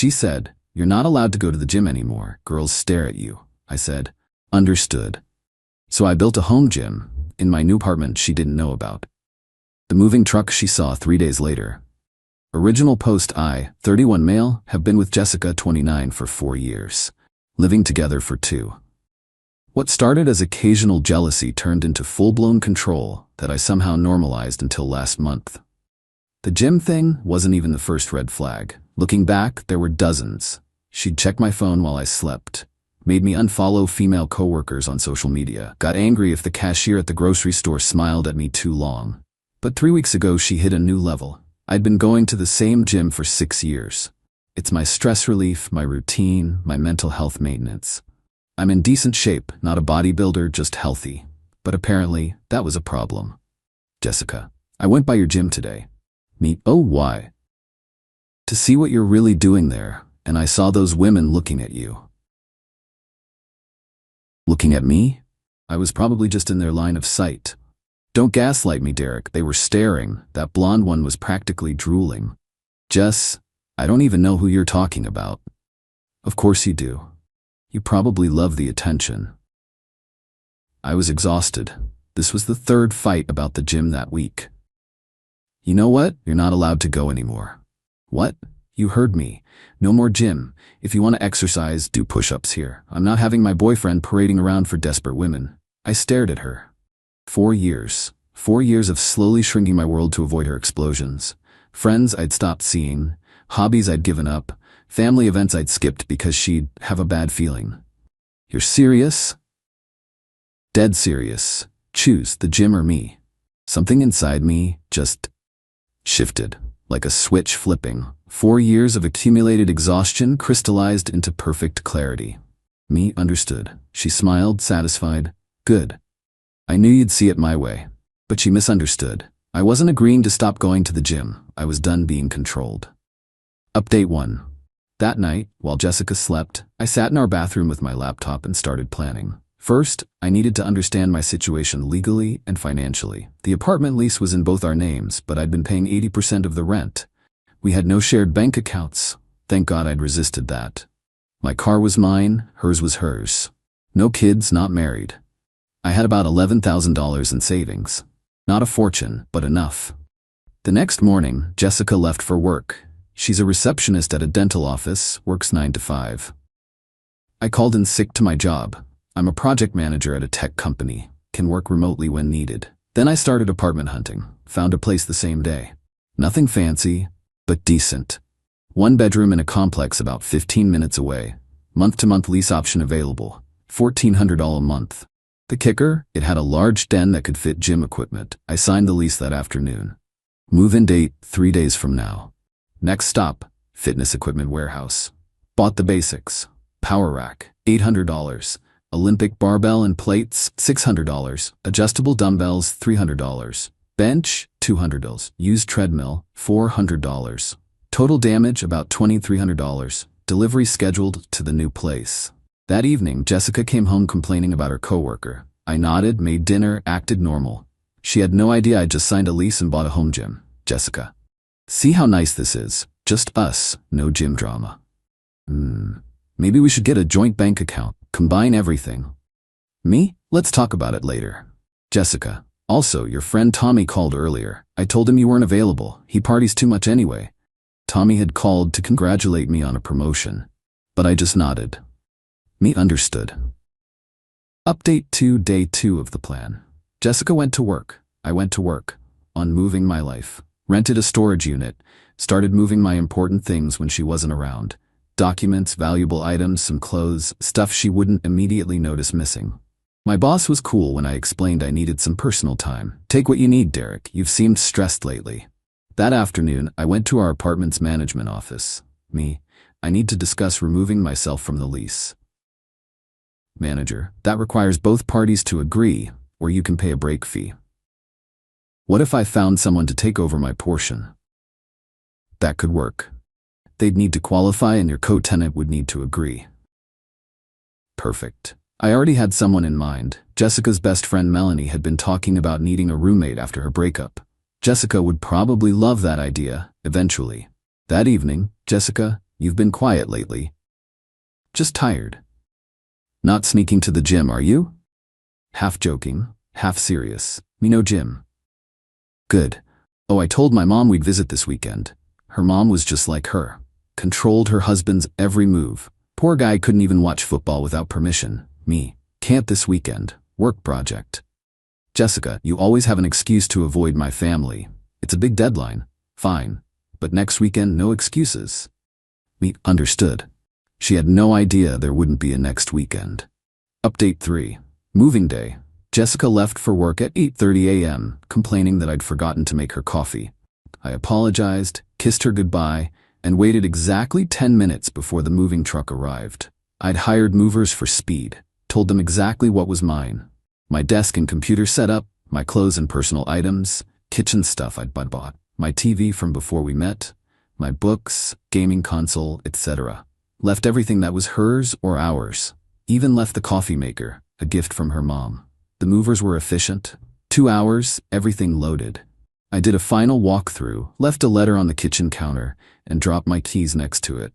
She said, "You're not allowed to go to the gym anymore. Girls stare at you." I said, "Understood." So I built a home gym in my new apartment she didn't know about. The moving truck she saw 3 days later. Original post: I, 31 male, have been with Jessica, 29, for 4 years. Living together for 2. What started as occasional jealousy turned into full-blown control that I somehow normalized until last month. The gym thing wasn't even the first red flag. Looking back, there were dozens. She'd check my phone while I slept, made me unfollow female coworkers on social media, got angry if the cashier at the grocery store smiled at me too long. But 3 weeks ago, she hit a new level. I'd been going to the same gym for 6 years. It's my stress relief, my routine, my mental health maintenance. I'm in decent shape, not a bodybuilder, just healthy. But apparently, that was a problem. Jessica, I went by your gym today. Me, oh, why? To see what you're really doing there, and I saw those women looking at you. Looking at me? I was probably just in their line of sight. Don't gaslight me, Derek. They were staring. That blonde one was practically drooling. Jess, I don't even know who you're talking about. Of course you do. You probably love the attention. I was exhausted. This was the 3rd fight about the gym that week. You know what? You're not allowed to go anymore. What? You heard me. No more gym. If you want to exercise, do push-ups here. I'm not having my boyfriend parading around for desperate women. I stared at her. 4 years. 4 years of slowly shrinking my world to avoid her explosions. Friends I'd stopped seeing. Hobbies I'd given up. Family events I'd skipped because she'd have a bad feeling. You're serious? Dead serious. Choose the gym or me. Something inside me just shifted, like a switch flipping. 4 years of accumulated exhaustion crystallized into perfect clarity. Me understood. She smiled, satisfied. Good. I knew you'd see it my way. But she misunderstood. I wasn't agreeing to stop going to the gym. I was done being controlled. Update 1. That night, while Jessica slept, I sat in our bathroom with my laptop and started planning. First, I needed to understand my situation legally and financially. The apartment lease was in both our names, but I'd been paying 80% of the rent. We had no shared bank accounts. Thank God I'd resisted that. My car was mine, hers was hers. No kids, not married. I had about $11,000 in savings. Not a fortune, but enough. The next morning, Jessica left for work. She's a receptionist at a dental office, works 9 to 5. I called in sick to my job. I'm a project manager at a tech company, can work remotely when needed. Then I started apartment hunting, found a place the same day. Nothing fancy, but decent. 1 bedroom in a complex about 15 minutes away. Month-to-month lease option available, $1,400 a month. The kicker, it had a large den that could fit gym equipment. I signed the lease that afternoon. Move-in date, 3 days from now. Next stop, fitness equipment warehouse. Bought the basics. Power rack, $800. Olympic barbell and plates, $600. Adjustable dumbbells, $300. Bench, $200. Used treadmill, $400. Total damage, about $2,300. Delivery scheduled to the new place. That evening, Jessica came home complaining about her coworker. I nodded, made dinner, acted normal. She had no idea I'd just signed a lease and bought a home gym. Jessica. See how nice this is. Just us, no gym drama. Maybe we should get a joint bank account, combine everything. Me? Let's talk about it later. Jessica. Also, your friend Tommy called earlier. I told him you weren't available. He parties too much anyway. Tommy had called to congratulate me on a promotion. But I just nodded. Me understood. Update 2, day 2 of the plan. Jessica went to work. I went to work. On moving my life. Rented a storage unit. Started moving my important things when she wasn't around. Documents, valuable items, some clothes, stuff she wouldn't immediately notice missing. My boss was cool when I explained I needed some personal time. Take what you need, Derek. You've seemed stressed lately. That afternoon, I went to our apartment's management office. Me. I need to discuss removing myself from the lease. Manager. That requires both parties to agree, or you can pay a break fee. What if I found someone to take over my portion? That could work. They'd need to qualify and your co-tenant would need to agree. Perfect. I already had someone in mind. Jessica's best friend Melanie had been talking about needing a roommate after her breakup. Jessica would probably love that idea, eventually. That evening, Jessica, You've been quiet lately. Just tired. Not sneaking to the gym, are you? Half joking, half serious. Me no gym. Good. Oh, I told my mom we'd visit this weekend. Her mom was just like her. Controlled her husband's every move. Poor guy couldn't even watch football without permission. Me. Can't this weekend. Work project. Jessica, you always have an excuse to avoid my family. It's a big deadline. Fine. But next weekend, no excuses. Me. Understood. She had no idea there wouldn't be a next weekend. Update 3. Moving day. Jessica left for work at 8:30 a.m., complaining that I'd forgotten to make her coffee. I apologized, kissed her goodbye, and waited exactly 10 minutes before the moving truck arrived. I'd hired movers for speed, told them exactly what was mine. My desk and computer setup, my clothes and personal items, kitchen stuff I'd bought, my TV from before we met, my books, gaming console, etc. Left everything that was hers or ours. Even left the coffee maker, a gift from her mom. The movers were efficient. 2 hours, everything loaded. I did a final walkthrough, left a letter on the kitchen counter, and dropped my keys next to it.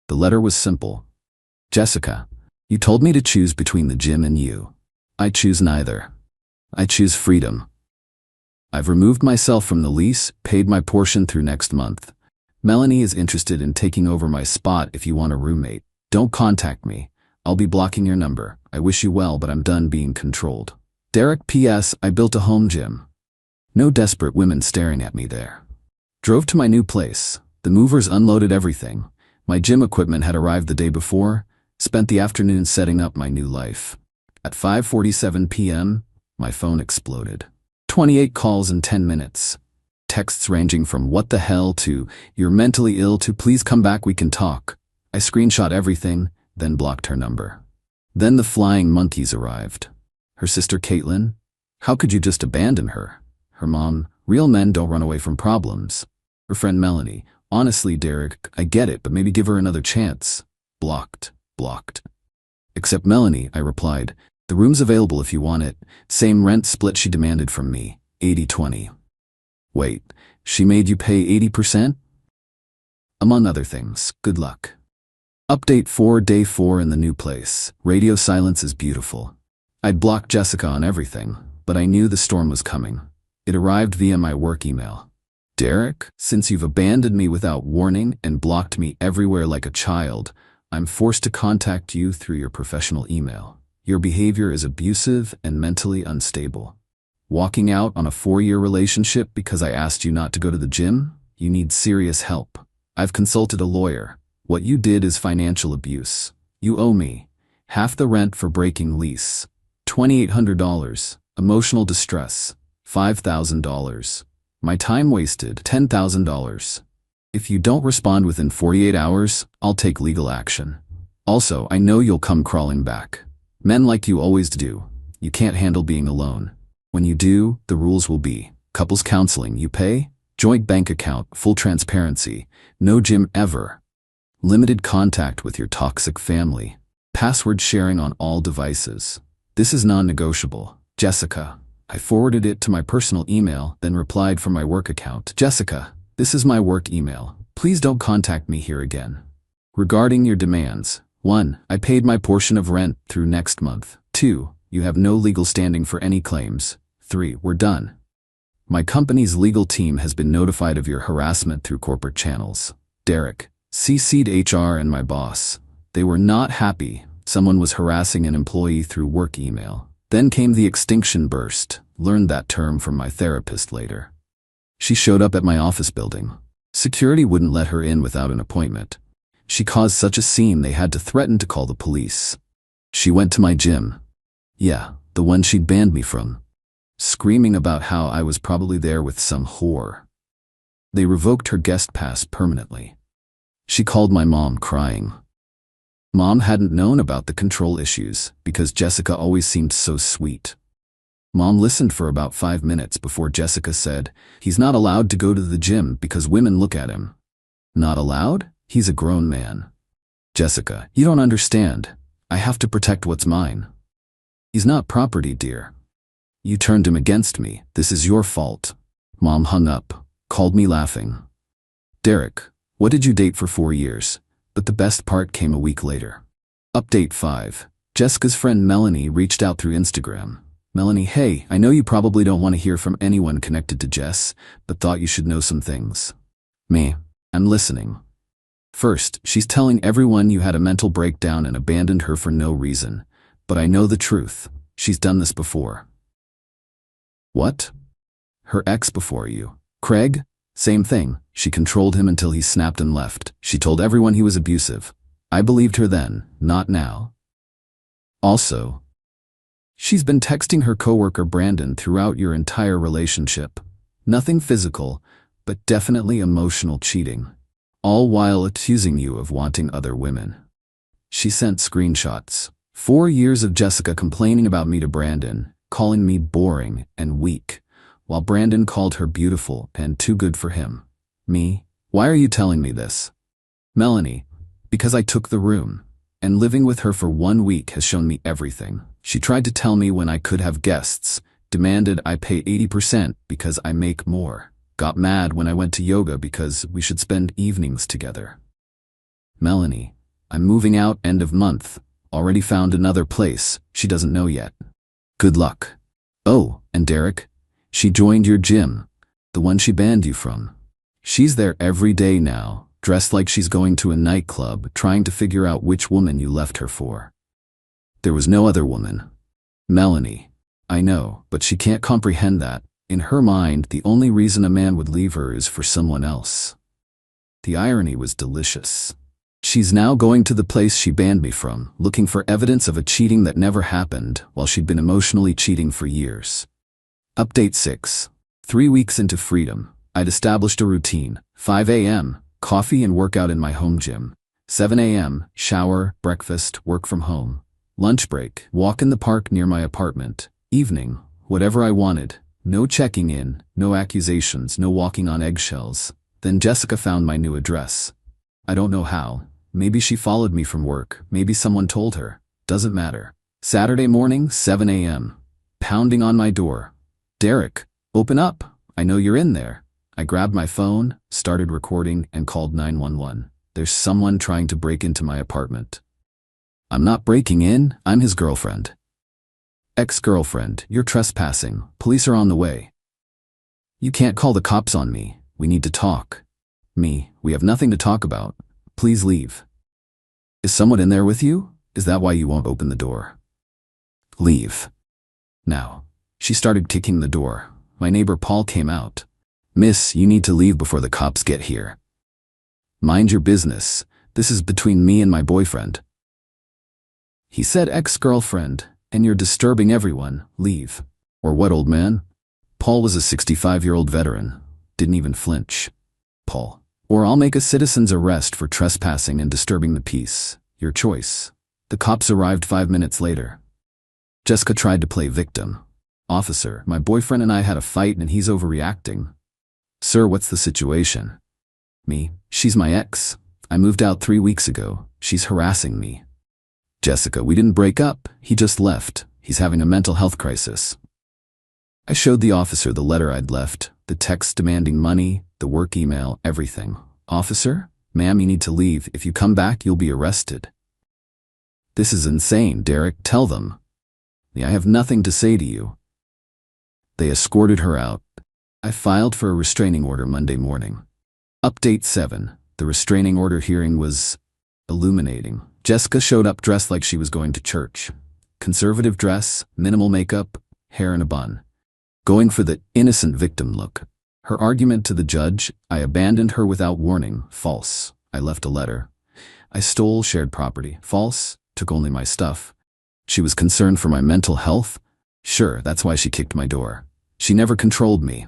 The letter was simple. Jessica, you told me to choose between the gym and you. I choose neither. I choose freedom. I've removed myself from the lease, paid my portion through next month. Melanie is interested in taking over my spot if you want a roommate. Don't contact me. I'll be blocking your number. I wish you well, but I'm done being controlled. Derek, P.S. I built a home gym. No desperate women staring at me there. Drove to my new place. The movers unloaded everything. My gym equipment had arrived the day before. Spent the afternoon setting up my new life. At 5:47 p.m., my phone exploded. 28 calls in 10 minutes. Texts ranging from "what the hell" to "you're mentally ill" to "please come back, we can talk." I screenshot everything, then blocked her number. Then the flying monkeys arrived. Her sister Caitlin. How could you just abandon her? Her mom. Real men don't run away from problems. Her friend Melanie. Honestly, Derek, I get it, but maybe give her another chance. Blocked. Except Melanie, I replied. The room's available if you want it. Same rent split she demanded from me. 80-20. Wait, she made you pay 80%? Among other things. Good luck. Update 4, day 4 in the new place. Radio silence is beautiful. I'd blocked Jessica on everything, but I knew the storm was coming. It arrived via my work email. Derek, since you've abandoned me without warning and blocked me everywhere like a child, I'm forced to contact you through your professional email. Your behavior is abusive and mentally unstable. Walking out on a 4-year relationship because I asked you not to go to the gym? You need serious help. I've consulted a lawyer. What you did is financial abuse. You owe me half the rent for breaking lease, $2,800, emotional distress, $5,000, my time wasted, $10,000. If you don't respond within 48 hours, I'll take legal action. Also, I know you'll come crawling back. Men like you always do. You can't handle being alone. When you do, the rules will be couples counseling, you pay, joint bank account, full transparency, no gym ever. Limited contact with your toxic family. Password sharing on all devices. This is non-negotiable. Jessica. I forwarded it to my personal email, then replied from my work account. Jessica, this is my work email. Please don't contact me here again. Regarding your demands. 1. I paid my portion of rent through next month. 2. You have no legal standing for any claims. 3. We're done. My company's legal team has been notified of your harassment through corporate channels. Derek. CC'd HR and my boss. They were not happy. Someone was harassing an employee through work email. Then came the extinction burst. Learned that term from my therapist later. She showed up at my office building. Security wouldn't let her in without an appointment. She caused such a scene they had to threaten to call the police. She went to my gym. Yeah, the one she'd banned me from. Screaming about how I was probably there with some whore. They revoked her guest pass permanently. She called my mom crying. Mom hadn't known about the control issues because Jessica always seemed so sweet. Mom listened for about 5 minutes before Jessica said, "He's not allowed to go to the gym because women look at him." Not allowed? He's a grown man. Jessica, you don't understand. I have to protect what's mine. He's not property, dear. You turned him against me. This is your fault. Mom hung up, called me laughing. Derek, what did you date for 4 years? But the best part came a week later. Update 5. Jessica's friend Melanie reached out through Instagram. Melanie, hey, I know you probably don't want to hear from anyone connected to Jess, but thought you should know some things. Me, I'm listening. First, she's telling everyone you had a mental breakdown and abandoned her for no reason. But I know the truth. She's done this before. What? Her ex before you. Craig? Same thing. She controlled him until he snapped and left. She told everyone he was abusive. I believed her then, not now. Also, she's been texting her coworker Brandon throughout your entire relationship. Nothing physical, but definitely emotional cheating. All while accusing you of wanting other women. She sent screenshots. 4 years of Jessica complaining about me to Brandon, calling me boring and weak, while Brandon called her beautiful and too good for him. Me? Why are you telling me this? Melanie, because I took the room, and living with her for 1 week has shown me everything. She tried to tell me when I could have guests, demanded I pay 80% because I make more. Got mad when I went to yoga because we should spend evenings together. Melanie, I'm moving out end of month. Already found another place. She doesn't know yet. Good luck. Oh, and Derek? She joined your gym, the one she banned you from. She's there every day now, dressed like she's going to a nightclub, trying to figure out which woman you left her for. There was no other woman. Melanie, I know, but she can't comprehend that. In her mind, the only reason a man would leave her is for someone else. The irony was delicious. She's now going to the place she banned me from, looking for evidence of a cheating that never happened, while she'd been emotionally cheating for years. Update 6. 3 weeks into freedom, I'd established a routine. 5 a.m., coffee and workout in my home gym. 7 a.m., shower, breakfast, work from home. Lunch break, walk in the park near my apartment. Evening, whatever I wanted. No checking in, no accusations, no walking on eggshells. Then Jessica found my new address. I don't know how. Maybe she followed me from work. Maybe someone told her. Doesn't matter. Saturday morning, 7 a.m. Pounding on my door. Derek, open up. I know you're in there. I grabbed my phone, started recording, and called 911. There's someone trying to break into my apartment. I'm not breaking in. I'm his girlfriend. Ex-girlfriend, you're trespassing. Police are on the way. You can't call the cops on me. We need to talk. Me, we have nothing to talk about. Please leave. Is someone in there with you? Is that why you won't open the door? Leave. Now. She started kicking the door. My neighbor Paul came out. Miss, you need to leave before the cops get here. Mind your business. This is between me and my boyfriend. He said ex-girlfriend. And you're disturbing everyone. Leave. Or what, old man? Paul was a 65-year-old veteran. Didn't even flinch. Paul. Or I'll make a citizen's arrest for trespassing and disturbing the peace. Your choice. The cops arrived 5 minutes later. Jessica tried to play victim. Officer, my boyfriend and I had a fight and he's overreacting. Sir, what's the situation? Me. She's my ex. I moved out 3 weeks ago. She's harassing me. Jessica, we didn't break up. He just left. He's having a mental health crisis. I showed the officer the letter I'd left, the text demanding money, the work email, everything. Officer, ma'am, you need to leave. If you come back, you'll be arrested. This is insane, Derek. Tell them. I have nothing to say to you. They escorted her out. I filed for a restraining order Monday morning. Update 7. The restraining order hearing was illuminating. Jessica showed up dressed like she was going to church. Conservative dress, minimal makeup, hair in a bun. Going for the innocent victim look. Her argument to the judge, I abandoned her without warning. False. I left a letter. I stole shared property. False. Took only my stuff. She was concerned for my mental health. Sure, that's why she kicked my door. She never controlled me.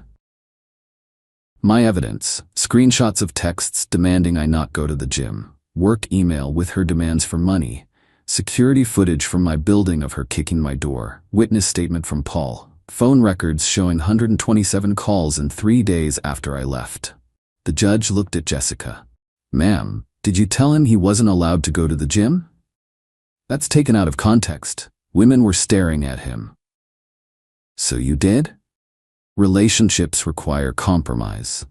My evidence. Screenshots of texts demanding I not go to the gym. Work email with her demands for money, security footage from my building of her kicking my door, witness statement from Paul, phone records showing 127 calls in 3 days after I left. The judge looked at Jessica. Ma'am, did you tell him he wasn't allowed to go to the gym? That's taken out of context. Women were staring at him. So you did? Relationships require compromise.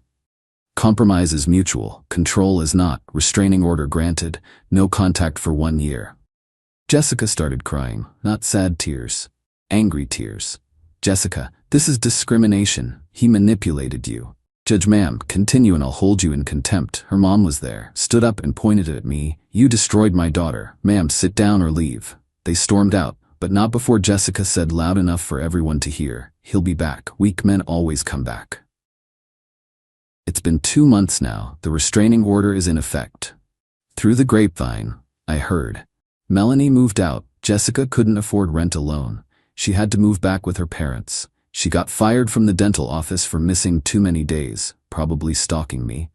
Compromise is mutual, control is not, restraining order granted, no contact for 1 year. Jessica started crying, not sad tears, angry tears. Jessica, this is discrimination. He manipulated you. Judge, ma'am, continue and I'll hold you in contempt. Her mom was there, stood up and pointed at me. You destroyed my daughter. Ma'am, sit down or leave. They stormed out, but not before Jessica said loud enough for everyone to hear, he'll be back. Weak men always come back. It's been 2 months now. The restraining order is in effect. Through the grapevine, I heard. Melanie moved out. Jessica couldn't afford rent alone. She had to move back with her parents. She got fired from the dental office for missing too many days, probably stalking me.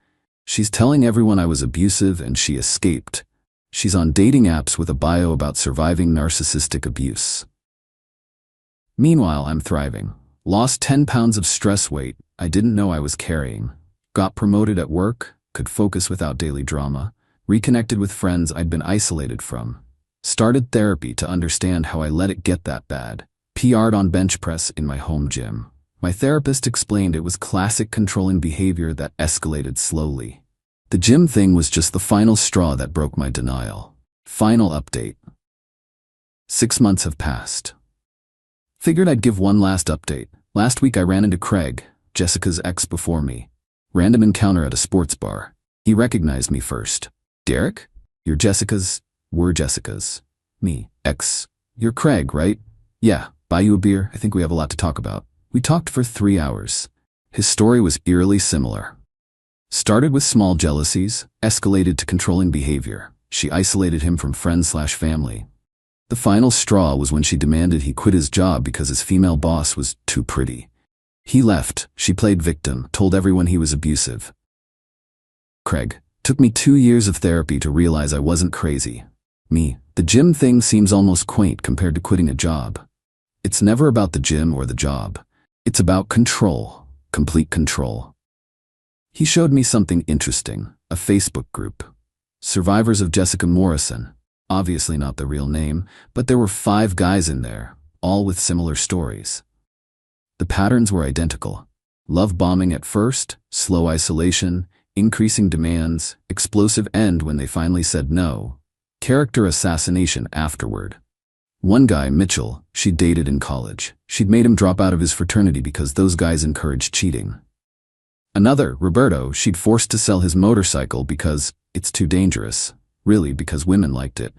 She's telling everyone I was abusive and she escaped. She's on dating apps with a bio about surviving narcissistic abuse. Meanwhile, I'm thriving. Lost 10 pounds of stress weight I didn't know I was carrying. Got promoted at work, could focus without daily drama. Reconnected with friends I'd been isolated from. Started therapy to understand how I let it get that bad. PR'd on bench press in my home gym. My therapist explained it was classic controlling behavior that escalated slowly. The gym thing was just the final straw that broke my denial. Final update. 6 months have passed. Figured I'd give one last update. Last week I ran into Craig, Jessica's ex before me. Random encounter at a sports bar. He recognized me first. Derek? You're Jessica's? We're Jessica's. Me. Ex. You're Craig, right? Yeah. Buy you a beer? I think we have a lot to talk about. We talked for 3 hours. His story was eerily similar. Started with small jealousies, escalated to controlling behavior. She isolated him from friends/family. The final straw was when she demanded he quit his job because his female boss was too pretty. He left, she played victim, told everyone he was abusive. Craig. Took me 2 years of therapy to realize I wasn't crazy. Me. The gym thing seems almost quaint compared to quitting a job. It's never about the gym or the job. It's about control. Complete control. He showed me something interesting, a Facebook group. Survivors of Jessica Morrison. Obviously not the real name, but there were 5 guys in there, all with similar stories. The patterns were identical. Love bombing at first, slow isolation, increasing demands, explosive end when they finally said no, character assassination afterward. One guy, Mitchell, she'd dated in college. She'd made him drop out of his fraternity because those guys encouraged cheating. Another, Roberto, she'd forced to sell his motorcycle because it's too dangerous, really because women liked it.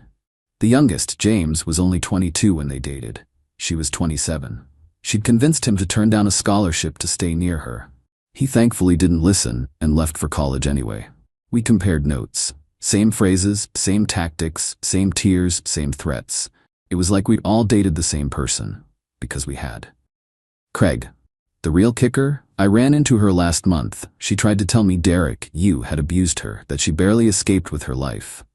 The youngest, James, was only 22 when they dated. She was 27. She'd convinced him to turn down a scholarship to stay near her. He thankfully didn't listen and left for college anyway. We compared notes. Same phrases, same tactics, same tears, same threats. It was like we'd all dated the same person. Because we had. Craig. The real kicker? I ran into her last month. She tried to tell me Derek, you, had abused her, that she barely escaped with her life.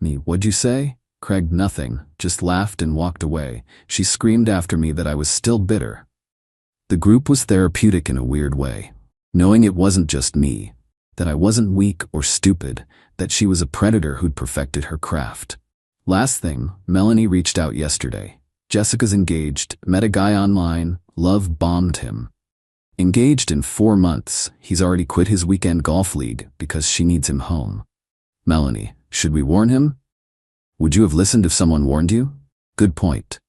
Me, what'd you say? Craig, nothing, just laughed and walked away. She screamed after me that I was still bitter. The group was therapeutic in a weird way. Knowing it wasn't just me, that I wasn't weak or stupid, that she was a predator who'd perfected her craft. Last thing, Melanie reached out yesterday. Jessica's engaged, met a guy online, love bombed him. Engaged in 4 months, he's already quit his weekend golf league because she needs him home. Melanie, should we warn him? Would you have listened if someone warned you? Good point.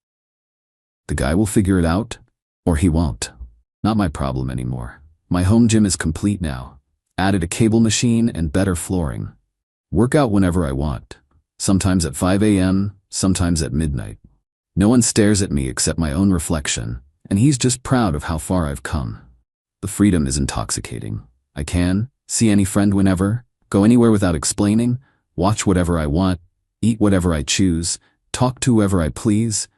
The guy will figure it out, or he won't. Not my problem anymore. My home gym is complete now. Added a cable machine and better flooring. Work out whenever I want. Sometimes at 5 a.m., sometimes at midnight. No one stares at me except my own reflection, and he's just proud of how far I've come. The freedom is intoxicating. I can see any friend whenever, go anywhere without explaining, watch whatever I want, eat whatever I choose, talk to whoever I please,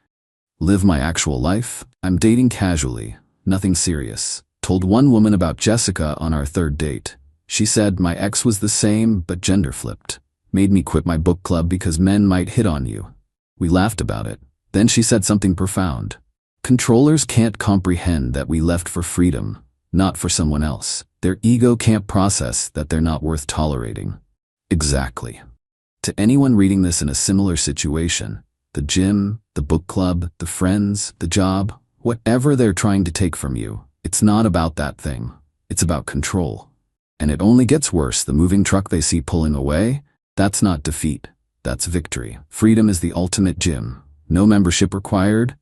live my actual life. I'm dating casually, nothing serious. Told one woman about Jessica on our 3rd date. She said my ex was the same but gender flipped. Made me quit my book club because men might hit on you. We laughed about it. Then she said something profound. Controllers can't comprehend that we left for freedom, not for someone else. Their ego can't process that they're not worth tolerating. Exactly. To anyone reading this in a similar situation, the gym, the book club, the friends, the job, whatever they're trying to take from you, it's not about that thing. It's about control. And it only gets worse. The moving truck they see pulling away, that's not defeat, that's victory. Freedom is the ultimate gym. No membership required,